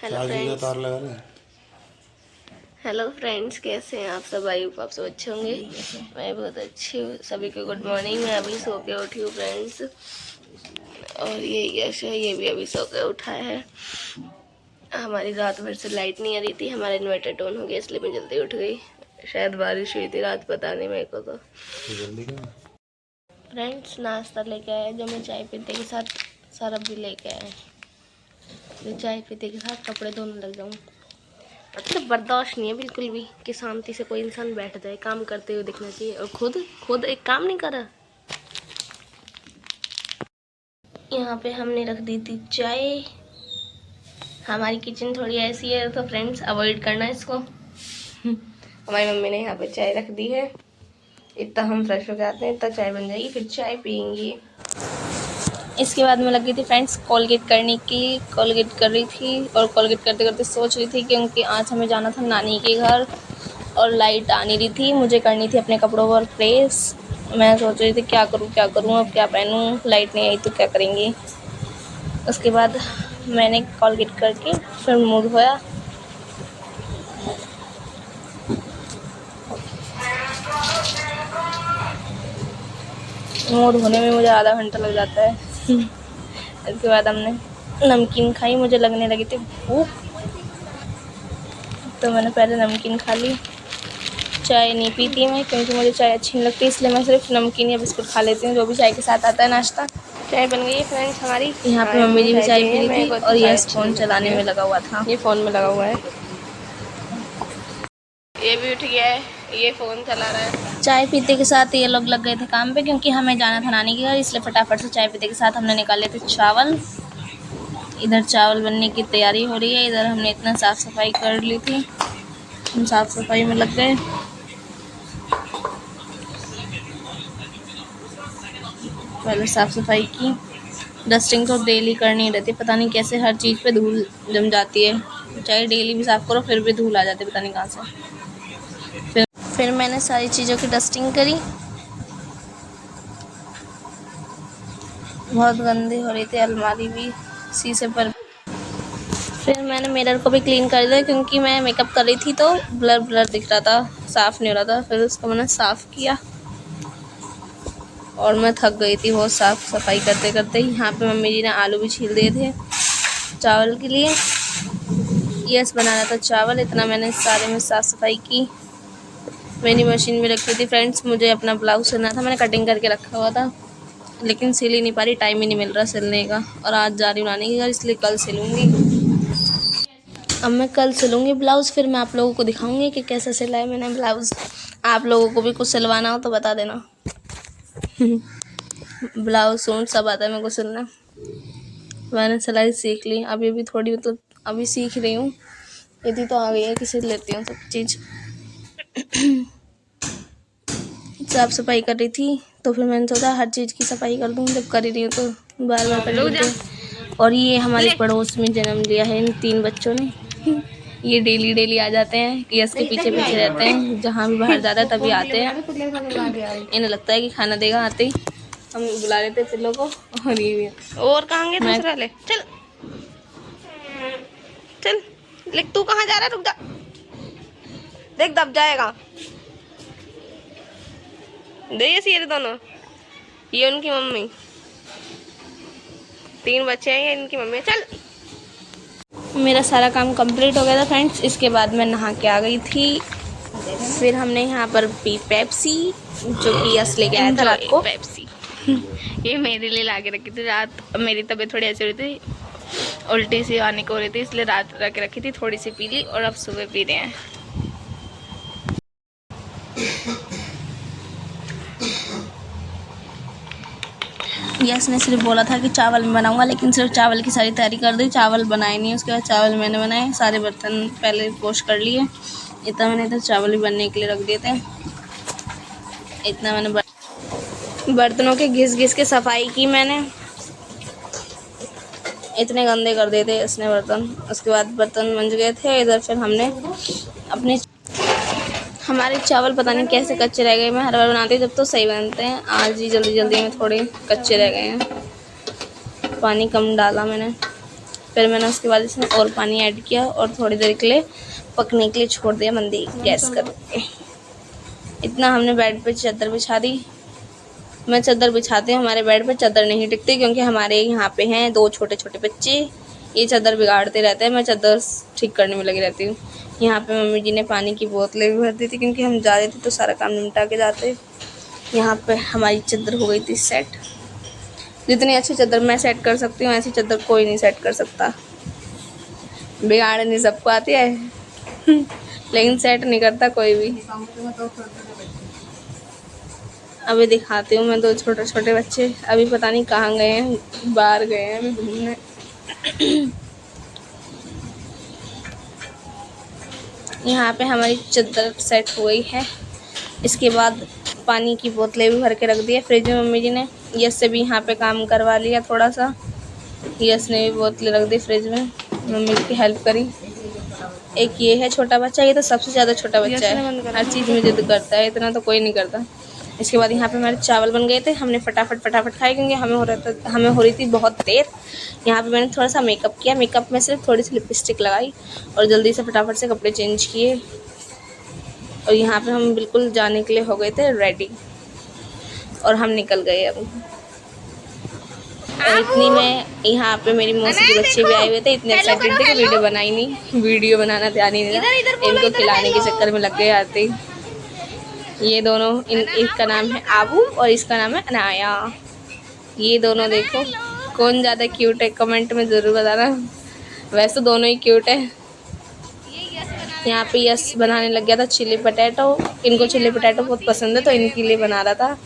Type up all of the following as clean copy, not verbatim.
Hello friends, कैसे हैं आप सब? आई आप सब अच्छे होंगे। मैं बहुत अच्छी हूँ। सभी को गुड मॉर्निंग। मैं अभी सो के उठी हूँ फ्रेंड्स, और ये यश है, ये भी अभी सो के उठा है। हमारी रात भर से लाइट नहीं आ रही थी, हमारा इन्वर्टर डाउन हो गया, इसलिए मैं जल्दी उठ गई। शायद बारिश हुई थी रात, पता नहीं मेरे को। तो फ्रेंड्स नाश्ता लेके आए, जो मैं चाय पीते के साथ सरफ भी लेके आए। जो चाय पीते के साथ कपड़े धोने लग जाऊँ, मतलब बर्दाश्त नहीं है बिल्कुल भी कि शांति से कोई इंसान बैठ जाए। काम करते हुए दिखना चाहिए, और खुद एक काम नहीं करा। यहाँ पे हमने रख दी थी चाय। हमारी किचन थोड़ी ऐसी है, तो फ्रेंड्स अवॉइड करना इसको। हमारी मम्मी ने यहाँ पे चाय रख दी है। इतना हम फ्रेश हो जाते हैं, इतना चाय बन जाएगी, फिर चाय पियेंगी। इसके बाद मैं लगी थी फ्रेंड्स कोलगेट करने की। कोलगेट कर रही थी, और कोलगेट करते करते सोच रही थी क्योंकि आज हमें जाना था नानी के घर, और लाइट आ नहीं रही थी। मुझे करनी थी अपने कपड़ों पर प्रेस। मैं सोच रही थी क्या करूँ अब क्या पहनूँ। लाइट नहीं आई तो क्या करेंगे। उसके बाद मैंने कोलगेट करके फिर मुँह धोया। मुँह धोने में मुझे आधा घंटा लग जाता है। इसके बाद हमने नमकीन खाई। मुझे लगने लगी थी भूख, तो मैंने पहले नमकीन खा ली। चाय नहीं पीती मैं, क्योंकि मुझे चाय अच्छी नहीं लगती, इसलिए मैं सिर्फ नमकीन या बिस्कुट खा लेती हूँ, जो भी चाय के साथ आता है नाश्ता। चाय बन गई है फ्रेंड्स हमारी। यहाँ पे मम्मी जी भी चाय पी रही थी, और ये फ़ोन चलाने में लगा हुआ था। ये फ़ोन में लगा हुआ है। ये भी उठ गया है, ये फ़ोन चला रहा है। चाय पीते के साथ ये लोग लग गए थे काम पे, क्योंकि हमें जाना था नानी के घर, इसलिए फटाफट से चाय पीते के साथ हमने निकाले थे चावल। इधर चावल बनने की तैयारी हो रही है। इधर हमने इतना साफ़ सफाई कर ली थी, हम साफ़ सफाई में लग गए। पहले साफ़ सफाई की। डस्टिंग तो डेली करनी रहती है, पता नहीं कैसे हर चीज़ पे धूल जम जाती है। चाहे डेली भी साफ़ करो फिर भी धूल आ जाती है, पता नहीं कहाँ से। फिर मैंने सारी चीज़ों की डस्टिंग करी। बहुत गंदी हो रही थी अलमारी भी शीशे पर। फिर मैंने मिरर को भी क्लीन कर दिया, क्योंकि मैं मेकअप कर रही थी तो ब्लर ब्लर दिख रहा था, साफ़ नहीं हो रहा था। फिर उसको मैंने साफ़ किया, और मैं थक गई थी बहुत साफ़ सफाई करते करते। यहाँ पे मम्मी जी ने आलू भी छील दिए थे चावल के लिए। यस बनाना था चावल, इतना मैंने सारे में साफ़ सफाई की। मैंने मशीन में रखी थी फ्रेंड्स, मुझे अपना ब्लाउज सिलना था। मैंने कटिंग करके रखा हुआ था, लेकिन सिल ही नहीं पा रही, टाइम ही नहीं मिल रहा सिलने का। और आज जा रही हूँ नानी के घर, इसलिए कल सिलूँगी। अब मैं कल सिलूँगी ब्लाउज़, फिर मैं आप लोगों को दिखाऊँगी कि कैसा सिला है मैंने ब्लाउज़। आप लोगों को भी कुछ सिलवाना हो तो बता देना। ब्लाउज सूट सब आता है मेरे को सिलना। मैंने सिलाई सीख ली, अभी भी थोड़ी, मतलब अभी सीख रही हूँ। यदि तो आ गई है कि सिल लेती हूँ सब चीज़। साफ सफाई कर रही थी, तो फिर मैंने सोचा हर चीज़ की सफाई कर दूँ, जब कर ही रही हूँ तो बार बार कर रही हूँ। और ये हमारे पड़ोस में जन्म लिया है इन 3 बच्चों ने। ये डेली आ जाते हैं, यस के पीछे पीछे रहते हैं, जहाँ भी बाहर जाता है तभी आते हैं। इन्हें लगता है कि खाना देगा आते ही। हम बुला लेते पिल्लों को, और ये भी। और कहाँ गए दूसरा ले? चल चल, लेक तू कहाँ जा रहा है? रुक जा, देख दब जाएगा। दे ये दोनों, ये उनकी मम्मी। 3 बच्चे हैं, ये इनकी मम्मी। चल, मेरा सारा काम कंप्लीट हो गया था फ्रेंड्स। इसके बाद मैं नहा के आ गई थी। फिर हमने यहाँ पर पी पेप्सी, जो कि यस लेके आया था रात को। पेप्सी ये मेरे लिए ला के रखी थी रात। मेरी तबीयत थोड़ी ऐसी हो रही थी, उल्टी सी आने को हो रही थी, इसलिए रात रख के रखी थी। थोड़ी सी पी ली, और अब सुबह पी रहे हैं। यस ने सिर्फ बोला था कि चावल में बनाऊंगा, लेकिन सिर्फ चावल की सारी तैयारी कर दी, चावल बनाए नहीं। उसके बाद चावल मैंने बनाए, सारे बर्तन पहले वॉश कर लिए। इतना मैंने इधर चावल भी बनने के लिए रख दिए थे। इतना मैंने बर्तनों के घिस घिस के सफाई की मैंने। इतने गंदे कर दिए थे इसने बर्तन। उसके बाद बर्तन मंज गए थे। इधर फिर हमने अपने हमारे चावल पता नहीं कैसे कच्चे रह गए। मैं हर बार बनाती हूँ जब तो सही बनते हैं, आज ही जल्दी में थोड़े कच्चे रह गए हैं। पानी कम डाला मैंने। फिर मैंने उसके बाद इसमें और पानी ऐड किया और थोड़ी देर के लिए पकने के लिए छोड़ दिया मंदी गैस करके। इतना हमने बेड पे चादर बिछा दी। मैं चादर बिछाती हूँ, हमारे बेड पे चादर नहीं टिकती क्योंकि हमारे यहाँ पे हैं 2 छोटे छोटे बच्चे, ये चादर बिगाड़ते रहते हैं। मैं चादर ठीक करने में लगी रहती हूँ। यहाँ पे मम्मी जी ने पानी की बोतलें भी भर दी थी क्योंकि हम जा रहे थे तो सारा काम निपटा के जाते। यहाँ पे हमारी चादर हो गई थी सेट। जितनी अच्छी चादर मैं सेट कर सकती हूँ ऐसी चादर कोई नहीं सेट कर सकता। बिगाड़नी सबको आती है लेकिन सेट नहीं करता कोई भी। अभी दिखाती हूँ मैं 2 छोटे छोटे बच्चे, अभी पता नहीं कहाँ गए हैं, बाहर गए हैं अभी घूमने। यहाँ पे हमारी चादर सेट हो गई है। इसके बाद पानी की बोतलें भी भर के रख दी है फ्रिज में मम्मी जी ने। यस से भी यहाँ पे काम करवा लिया थोड़ा सा, यस ने भी बोतलें रख दी फ्रिज में, मम्मी की हेल्प करी। एक ये है छोटा बच्चा, ये तो सबसे ज़्यादा छोटा बच्चा है, हर चीज़ में जिद करता है, इतना तो कोई नहीं करता। इसके बाद यहाँ पे हमारे चावल बन गए थे, हमने फटाफट खाए क्योंकि हमें हो रही थी बहुत देर। यहाँ पे मैंने थोड़ा सा मेकअप किया, मेकअप में सिर्फ थोड़ी सी लिपस्टिक लगाई और जल्दी से फटाफट से कपड़े चेंज किए। और यहाँ पे हम बिल्कुल जाने के लिए हो गए थे रेडी और हम निकल गए अब। और इतनी में यहाँ पे मेरी मौसी के बच्चे भी आए हुए थे, इतने एक्साइटेड थे कि वीडियो बनाई नहीं, वीडियो बनाना ध्यान ही नहीं था, इनको खिलाने के चक्कर में लग गए आते। ये दोनों इसका नाम है आबू और इसका नाम है अनाया। ये दोनों देखो कौन ज़्यादा क्यूट है, कमेंट में ज़रूर बताना। वैसे दोनों ही क्यूट है। यहाँ पे यस बनाने लग गया था चिली पटेटो, इनको चिली पटेटो बहुत पसंद है तो इनके लिए बना रहा था।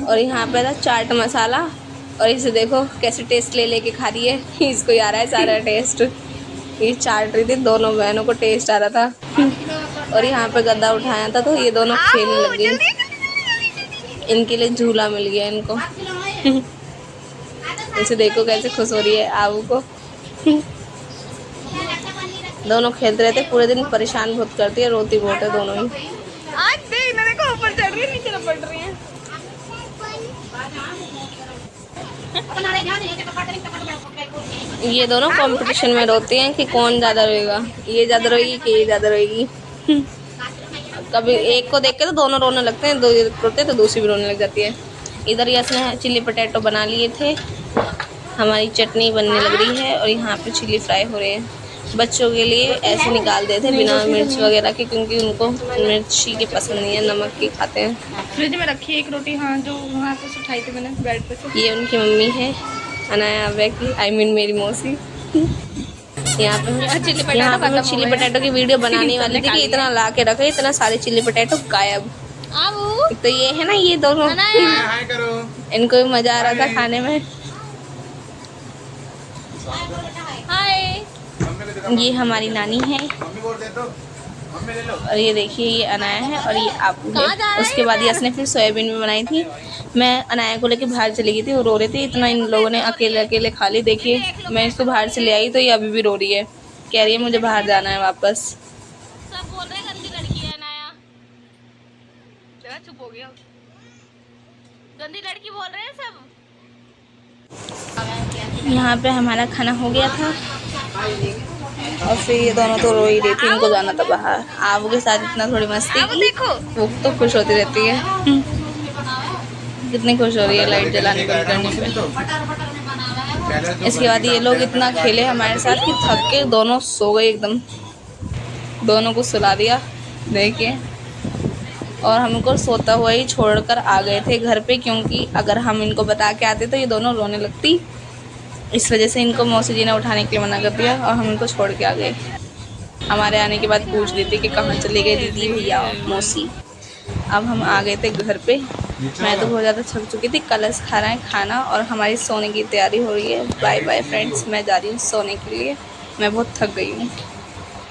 और यहाँ पे था चाट मसाला और इसे देखो कैसे टेस्ट ले लेके खा रही है, इसको ही आ रहा है सारा टेस्ट। ये चाट रही थी, दोनों बहनों को टेस्ट आ रहा था। और यहाँ पे गद्दा उठाया था तो ये दोनों खेलने लग गई, इनके लिए झूला मिल गया इनको। इसे देखो कैसे खुश हो रही है आबू को। दोनों खेलते रहते पूरे दिन, परेशान बहुत करती है, रोती बहुत है दोनों ही। देखो ऊपर चढ़ रही है, नीचे लपट रही है। ये दोनों कंपटीशन में रोते हैं कि कौन ज़्यादा रोएगा, ये ज़्यादा रोएगी कि ये ज़्यादा रोएगी। कभी एक को देख के तो दोनों रोने लगते हैं, दो रोते तो दूसरी भी रोने लग जाती है। इधर यस ने चिली पटेटो बना लिए थे, हमारी चटनी बनने लग रही है और यहाँ पे चिली फ्राई हो रहे हैं। बच्चों के लिए ऐसे निकाल देते हैं बिना मिर्च वगैरह के क्योंकि उनको मिर्ची की पसंद नहीं है, नमक की खाते हैं। फ्रिज में रखी एक रोटी, हाँ जो वहाँ पे उठाई थी मैंने बेड पे से। ये उनकी मम्मी है अनाया की, आई मीन मेरी मौसी। यहाँ पे मैं चिली पटेटो की वीडियो बनाने वाली थी कि इतना ला के रखे, इतना सारे चिली पटेटो गायब। तो ये है ना, ये दोनों इनको भी मजा आ रहा था खाने में। ये हमारी नानी है और ये देखिए ये अनाया है और ये आबू है। उसके बाद यस ने फिर सोयाबीन भी बनाई थी। मैं अनाया को लेके बाहर चली गई थी, वो रो रही थी, इतना इन लोगों ने अकेले अकेले खा ली। देखिए मैं इसको बाहर से ले आई तो ये अभी भी रो रही है, कह रही है मुझे बाहर जाना है वापस। सब बोल रहे हैं गंदी लड़की है अनाया, चला चुप हो गया, गंदी लड़की बोल रहे हैं सब। यहाँ पे हमारा खाना हो गया था और फिर ये दोनों तो रो ही रही थी, इनको जाना था बाहर। आबू के साथ इतना थोड़ी मस्ती की, वो तो खुश होती रहती है। कितनी खुश हो रही है लाइट जलाने बंद करने पे। इसके बाद ये लोग इतना खेले हमारे साथ कि थक के दोनों सो गए एकदम, दोनों को सुला दिया देखिए। और हमको सोता हुआ ही छोड़कर आ गए थे घर पे क्योंकि अगर हम इनको बता के आते तो ये दोनों रोने लगती। इस वजह से इनको मौसी जी ने उठाने के लिए मना कर दिया और हम इनको छोड़ के आ गए। हमारे आने के बाद पूछ रही थी कि कहाँ चले गए दीदी भैया मौसी। अब हम आ गए थे घर पे। मैं तो बहुत ज़्यादा थक चुकी थी, कलश खा रहे हैं खाना और हमारी सोने की तैयारी हो रही है। बाय बाय फ्रेंड्स, मैं जा रही हूँ सोने के लिए, मैं बहुत थक गई हूँ।